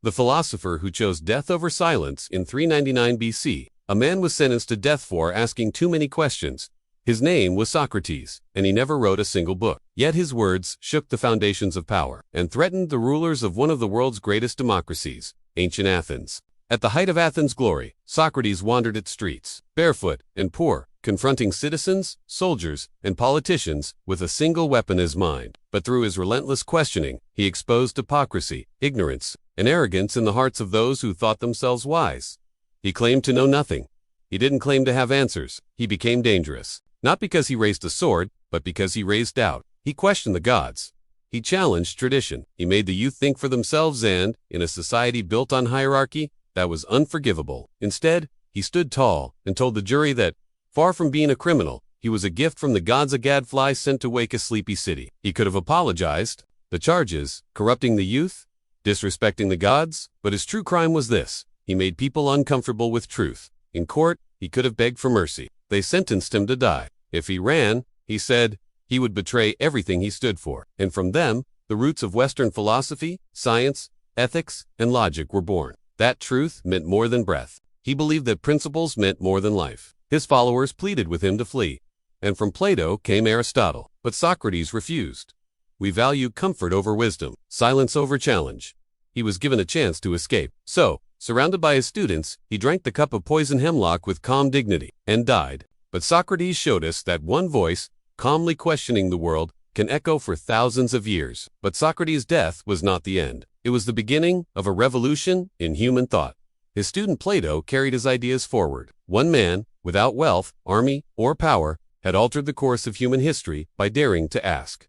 The philosopher who chose death over silence in 399 BC. A man was sentenced to death for asking too many questions. His name was Socrates, and he never wrote a single book. Yet his words shook the foundations of power and threatened the rulers of one of the world's greatest democracies, ancient Athens. At the height of Athens' glory, Socrates wandered its streets, barefoot and poor, confronting citizens, soldiers, and politicians with a single weapon, his mind. But through his relentless questioning, he exposed hypocrisy, ignorance, and arrogance in the hearts of those who thought themselves wise. He claimed to know nothing. He didn't claim to have answers. He became dangerous. Not because he raised a sword, but because he raised doubt. He questioned the gods. He challenged tradition. He made the youth think for themselves and, in a society built on hierarchy, that was unforgivable. Instead, he stood tall and told the jury that, far from being a criminal, he was a gift from the gods, a gadfly sent to wake a sleepy city. He could have apologized. The charges, corrupting the youth, disrespecting the gods, but his true crime was this. He made people uncomfortable with truth. In court, he could have begged for mercy. They sentenced him to die. If he ran, he said, he would betray everything he stood for. And from them, the roots of Western philosophy, science, ethics, and logic were born. That truth meant more than breath. He believed that principles meant more than life. His followers pleaded with him to flee. And from Plato came Aristotle. But Socrates refused. We value comfort over wisdom, silence over challenge. He was given a chance to escape. So, surrounded by his students, he drank the cup of poison hemlock with calm dignity, and died. But Socrates showed us that one voice, calmly questioning the world, can echo for thousands of years. But Socrates' death was not the end. It was the beginning of a revolution in human thought. His student Plato carried his ideas forward. One man, without wealth, army, or power, had altered the course of human history by daring to ask,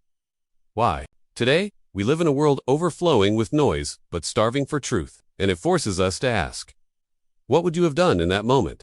why? Today, we live in a world overflowing with noise, but starving for truth. And it forces us to ask, what would you have done in that moment?